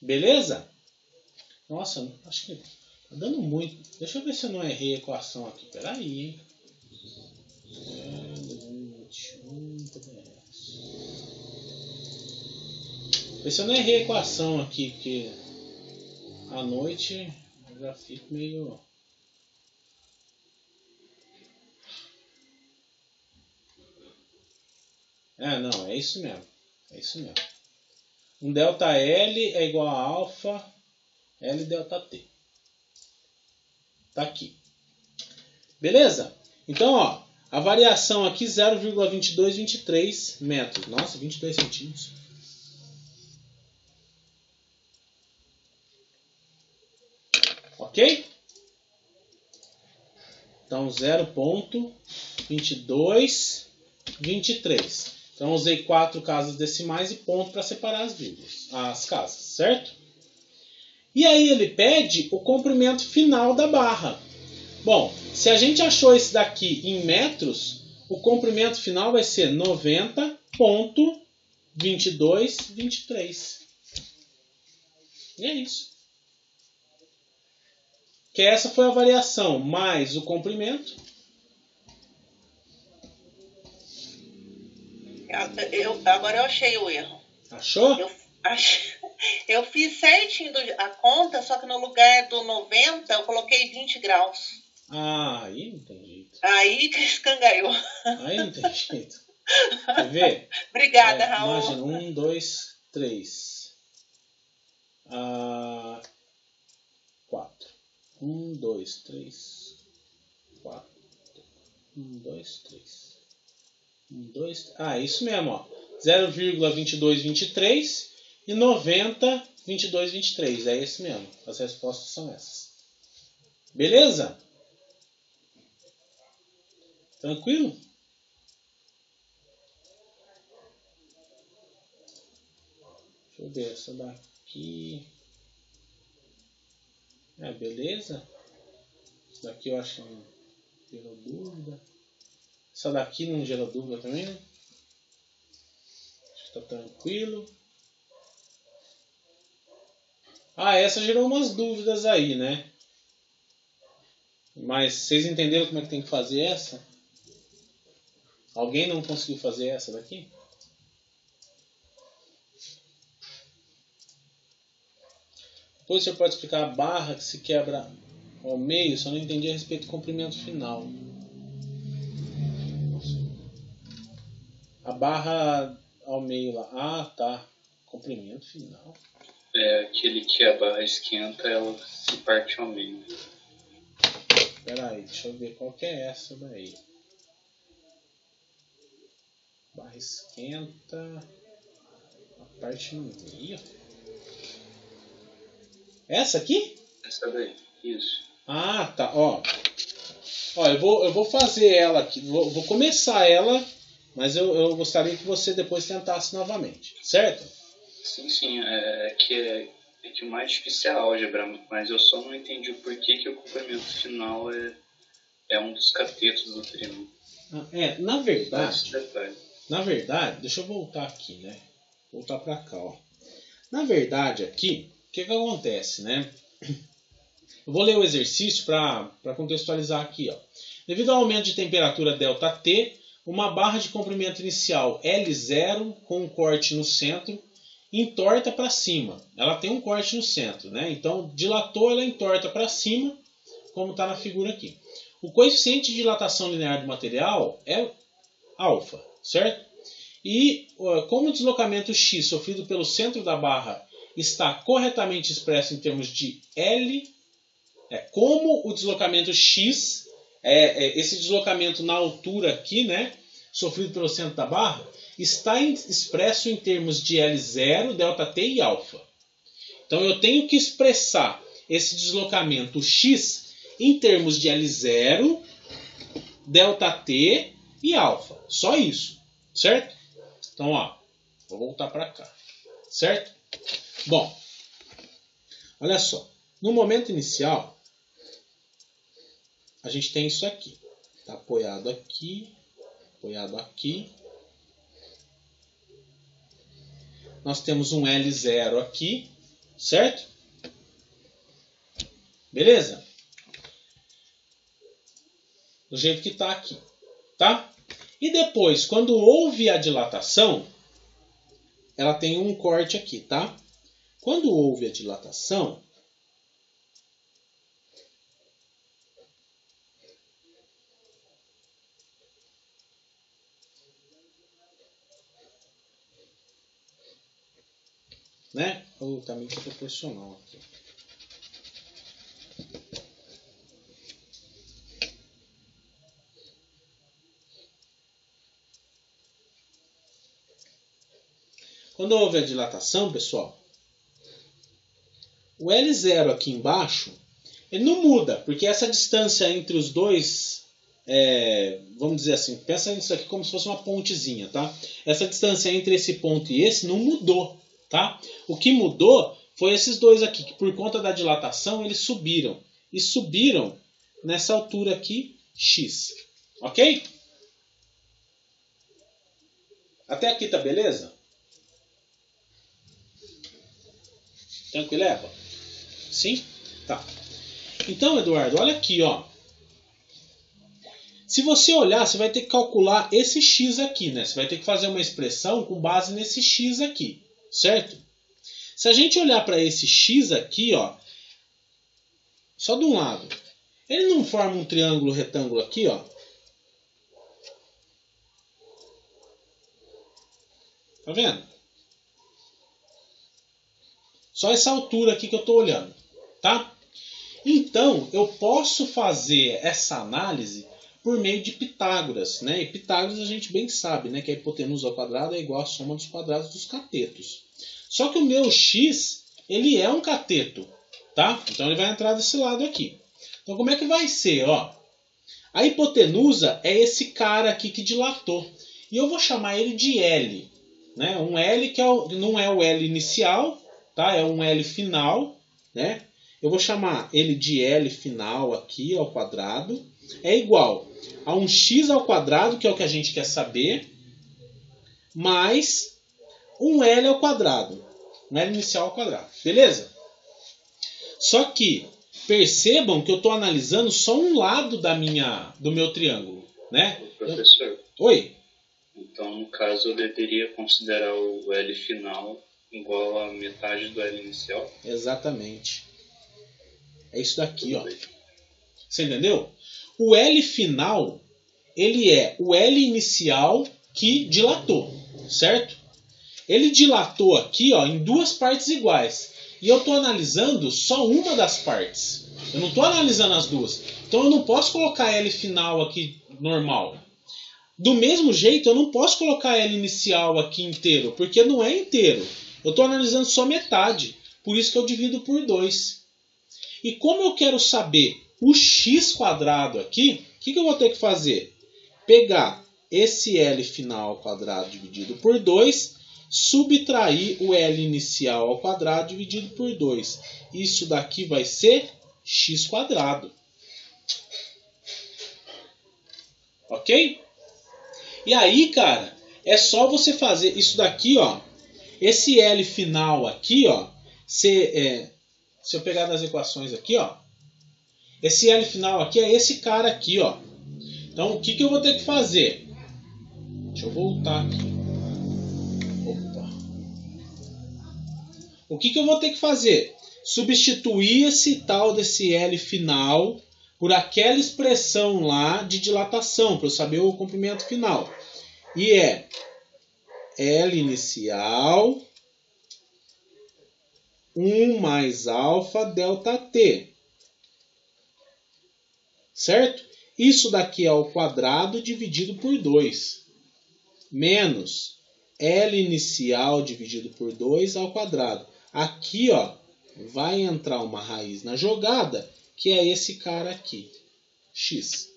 Beleza? Nossa, acho que tá dando muito. Deixa eu ver se eu não errei a equação aqui. Peraí, hein? 21 Vê se eu não errei a equação aqui, porque à noite eu já fico meio... Não, é isso mesmo. É isso mesmo. Um ΔL é igual a alfa L ΔT. Tá aqui. Beleza? Então, ó, a variação aqui 0,2223 metros. Nossa, 22 centímetros. Ok? Então, 0,2223. Então, usei 4 casas decimais e ponto para separar as casas, certo? E aí ele pede o comprimento final da barra. Bom, se a gente achou esse daqui em metros, o comprimento final vai ser 90,2223. E é isso. Que essa foi a variação mais o comprimento. Agora eu achei o erro. Achou? Eu fiz certinho a conta, só que no lugar do 90 eu coloquei 20 graus. Ah, aí não tem jeito. Aí que escangaiou. Aí não tem jeito. Quer ver? Obrigada, Raul. Imagina, 1, 2, 3. 4. 1, 2, 3. 4. 1, 2, 3. 1, 2, 3. Ah, isso mesmo, ó. 0,2223 e 90,2223. É esse mesmo. As respostas são essas. Beleza? Tranquilo? Deixa eu ver essa daqui. Beleza? Isso daqui eu acho que não gerou dúvida. Essa daqui não gerou dúvida também, né? Acho que tá tranquilo. Ah, essa gerou umas dúvidas aí, né? Mas vocês entenderam como é que tem que fazer essa? Alguém não conseguiu fazer essa daqui? Depois você pode explicar a barra que se quebra ao meio, só não entendi a respeito do comprimento final. A barra ao meio lá. Ah, tá. Comprimento final. É aquele que a barra esquenta, ela se parte ao meio. Espera aí, deixa eu ver qual que é essa daí. Barra esquenta. A parte no meio. Essa aqui? Essa daí, isso. Ah, tá. Ó, eu vou fazer ela aqui. Vou começar ela, mas eu gostaria que você depois tentasse novamente. Certo? Sim. É que o mais difícil é a álgebra, mas eu só não entendi o porquê que o comprimento final é um dos catetos do triângulo. Na verdade, deixa eu voltar aqui, né? Voltar para cá, ó. Na verdade, aqui, o que acontece, né? Eu vou ler o exercício para contextualizar aqui, ó. Devido ao aumento de temperatura ΔT, uma barra de comprimento inicial L0 com um corte no centro entorta para cima. Ela tem um corte no centro, né? Então, dilatou, ela entorta para cima, como está na figura aqui. O coeficiente de dilatação linear do material é alfa, certo? E como o deslocamento x sofrido pelo centro da barra está corretamente expresso em termos de L, como o deslocamento x, esse deslocamento na altura aqui, né, sofrido pelo centro da barra, está expresso em termos de L0, ΔT e alfa. Então eu tenho que expressar esse deslocamento x em termos de L0, ΔT e alfa. Só isso, certo? Então, ó, vou voltar para cá, certo? Bom, olha só. No momento inicial, a gente tem isso aqui. Está apoiado aqui, apoiado aqui. Nós temos um L0 aqui, certo? Beleza? Do jeito que está aqui, tá? E depois, quando houve a dilatação, ela tem um corte aqui, tá? Quando houve a dilatação, né? Ou também é proporcional aqui. Quando houve a dilatação, pessoal, o L0 aqui embaixo, ele não muda, porque essa distância entre os dois, vamos dizer assim, pensa nisso aqui como se fosse uma pontezinha, tá? Essa distância entre esse ponto e esse não mudou, tá? O que mudou foi esses dois aqui, que por conta da dilatação eles subiram. E subiram nessa altura aqui, x. Ok? Até aqui tá beleza? Tranquileba? Sim? Tá. Então, Eduardo, olha aqui, ó. Se você olhar, você vai ter que calcular esse x aqui, né? Você vai ter que fazer uma expressão com base nesse x aqui, certo? Se a gente olhar para esse x aqui, ó, só de um lado, ele não forma um triângulo retângulo aqui, ó? Tá vendo? Só essa altura aqui que eu estou olhando, tá? Então, eu posso fazer essa análise por meio de Pitágoras, né? E Pitágoras a gente bem sabe, né? Que a hipotenusa ao quadrado é igual à soma dos quadrados dos catetos. Só que o meu x, ele é um cateto, tá? Então ele vai entrar desse lado aqui. Então como é que vai ser, ó? A hipotenusa é esse cara aqui que dilatou. E eu vou chamar ele de L, né? Um L que não é o L inicial, tá? É um L final, né? eu vou chamar ele de L final aqui ao quadrado, é igual a um x ao quadrado, que é o que a gente quer saber, mais um L ao quadrado. Um L inicial ao quadrado. Beleza? Só que percebam que eu estou analisando só um lado do meu triângulo, né? Professor. Oi? Então, no caso, eu deveria considerar o L final igual a metade do L inicial? Exatamente. É isso daqui, ó. Você entendeu? O L final, ele é o L inicial que dilatou, certo? Ele dilatou aqui, ó, em duas partes iguais. E eu estou analisando só uma das partes. Eu não estou analisando as duas. Então eu não posso colocar L final aqui normal. Do mesmo jeito, eu não posso colocar L inicial aqui inteiro, porque não é inteiro. Eu estou analisando só metade. Por isso que eu divido por 2. E como eu quero saber o x quadrado aqui, o que eu vou ter que fazer? Pegar esse L final ao quadrado dividido por 2, subtrair o L inicial ao quadrado dividido por 2. Isso daqui vai ser x quadrado. Ok? E aí, cara, é só você fazer isso daqui, ó. Esse L final aqui, ó. Se eu pegar das equações aqui, ó. Esse L final aqui é esse cara aqui, ó. Então, o que eu vou ter que fazer? Deixa eu voltar aqui. Opa. O que eu vou ter que fazer? Substituir esse tal desse L final por aquela expressão lá de dilatação, para eu saber o comprimento final. E é L inicial 1 mais alfa delta T. Certo? Isso daqui é ao quadrado dividido por 2. Menos L inicial dividido por 2 ao quadrado. Aqui, ó, vai entrar uma raiz na jogada, que é esse cara aqui, x.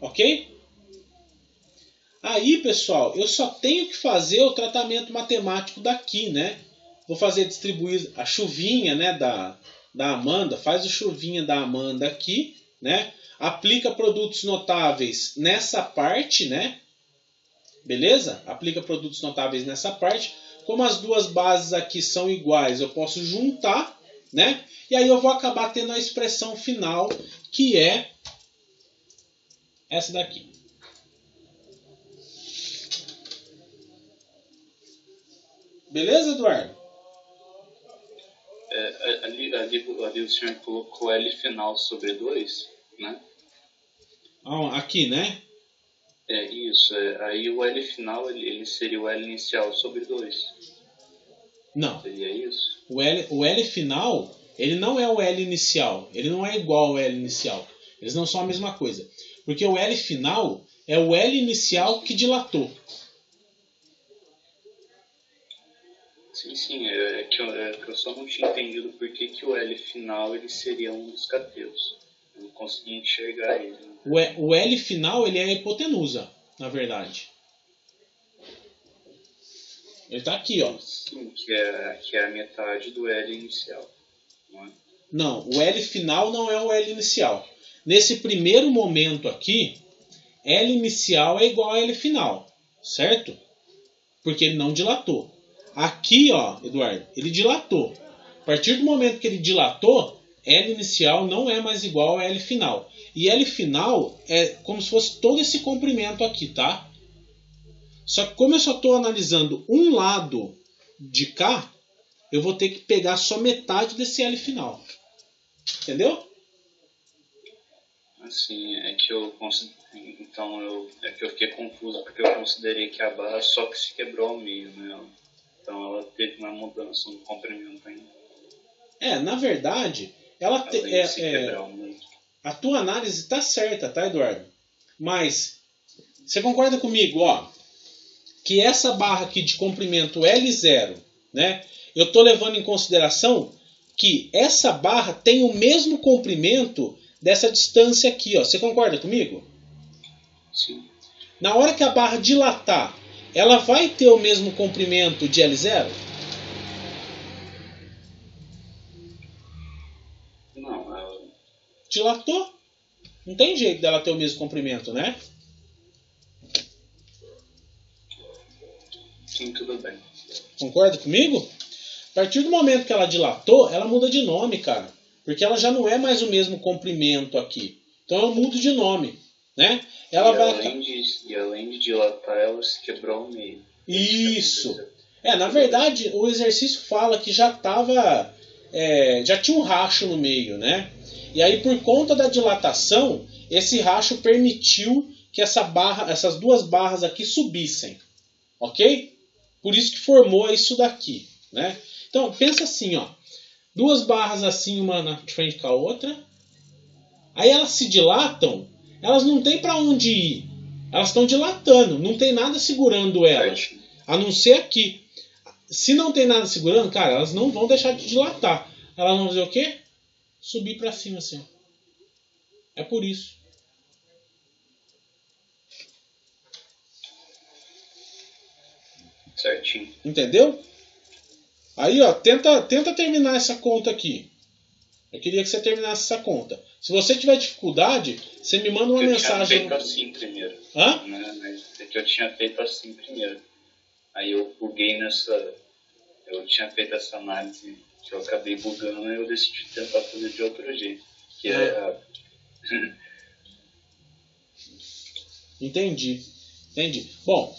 Ok? Aí, pessoal, eu só tenho que fazer o tratamento matemático daqui, né? Vou fazer distribuir a chuvinha, né, da Amanda. Faz o chuvinha da Amanda aqui, né? Aplica produtos notáveis nessa parte, né? Beleza? Aplica produtos notáveis nessa parte. Como as duas bases aqui são iguais, eu posso juntar, né? E aí eu vou acabar tendo a expressão final, que é essa daqui. Beleza, Eduardo? Ali o senhor colocou L final sobre 2, né? Aqui, né? É isso. Aí o L final ele seria o L inicial sobre 2. Não. Seria isso? O L final, ele não é o L inicial. Ele não é igual ao L inicial. Eles não são a mesma coisa. Porque o L final é o L inicial que dilatou. Sim. É que eu só não tinha entendido por que o L final ele seria um dos catetos. Eu não conseguia enxergar ele. O L final ele é a hipotenusa, na verdade. Ele está aqui, ó. Sim, que é a metade do L inicial. Não é? Não, o L final não é o L inicial. Nesse primeiro momento aqui, L inicial é igual a L final, certo? Porque ele não dilatou. Aqui, ó, Eduardo, ele dilatou. A partir do momento que ele dilatou, L inicial não é mais igual a L final. E L final é como se fosse todo esse comprimento aqui, tá? Só que como eu só estou analisando um lado de cá, eu vou ter que pegar só metade desse L final. Entendeu? Assim, eu fiquei confuso porque eu considerei que a barra só que se quebrou ao meio, né? Então ela teve uma mudança no comprimento ainda. Na verdade, a tua análise está certa, tá, Eduardo? Mas você concorda comigo, ó, que essa barra aqui de comprimento L0, né? Eu estou levando em consideração que essa barra tem o mesmo comprimento dessa distância aqui, ó. Você concorda comigo? Sim. Na hora que a barra dilatar, ela vai ter o mesmo comprimento de L0? Dilatou. Não tem jeito dela ter o mesmo comprimento, né? Sim, tudo bem. Concorda comigo? A partir do momento que ela dilatou, ela muda de nome, cara. Porque ela já não é mais o mesmo comprimento aqui. Então eu mudo de nome, né? Ela e além de dilatar, ela se quebrou ao meio. Isso. Na verdade, o exercício fala que já tava... já tinha um racho no meio, né? E aí, por conta da dilatação, esse racho permitiu que essas duas barras aqui subissem. Ok? Por isso que formou isso daqui, né? Então, pensa assim, ó. Duas barras assim, uma na frente com a outra. Aí elas se dilatam, elas não tem para onde ir. Elas estão dilatando, não tem nada segurando elas. A não ser aqui. Se não tem nada segurando, cara, elas não vão deixar de dilatar. Elas vão fazer o quê? Subir para cima assim, ó. É por isso. Certinho. Entendeu? Aí, ó, tenta terminar essa conta aqui. Eu queria que você terminasse essa conta. Se você tiver dificuldade, você me manda uma mensagem. Eu tinha feito assim primeiro. Hã? Mas é que eu tinha feito assim primeiro. Aí eu buguei nessa... Eu tinha feito essa análise que eu acabei bugando e eu decidi tentar fazer de outro jeito. Que é errado. Entendi. Bom,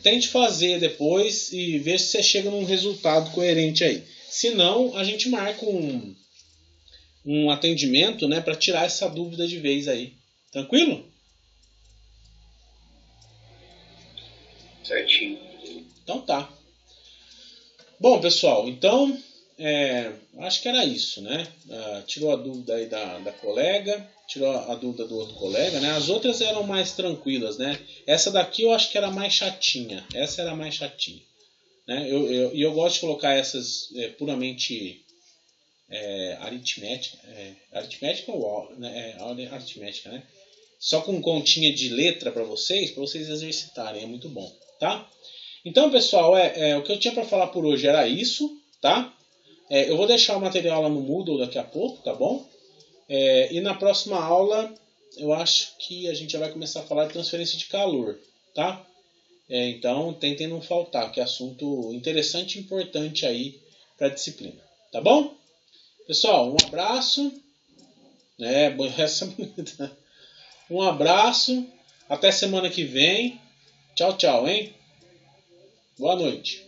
tente fazer depois e ver se você chega num resultado coerente aí. Se não, a gente marca um atendimento, né, para tirar essa dúvida de vez aí. Tranquilo? Certinho. Então tá. Bom, pessoal, então acho que era isso, né? Tirou a dúvida aí da colega, tirou a dúvida do outro colega, né? As outras eram mais tranquilas, né? Essa daqui eu acho que era mais chatinha. Essa era mais chatinha, né? Eu gosto de colocar essas puramente aritmética. Aritmética ou aritmética, né? Só com continha de letra para vocês exercitarem. É muito bom, tá? Então, pessoal, o que eu tinha para falar por hoje era isso, tá? Eu vou deixar o material lá no Moodle daqui a pouco, tá bom? E na próxima aula, eu acho que a gente já vai começar a falar de transferência de calor, tá? Então, tentem não faltar, que é assunto interessante e importante aí para a disciplina, tá bom? Pessoal, um abraço. Essa é bonita. Um abraço. Até semana que vem. Tchau, tchau, hein? Boa noite.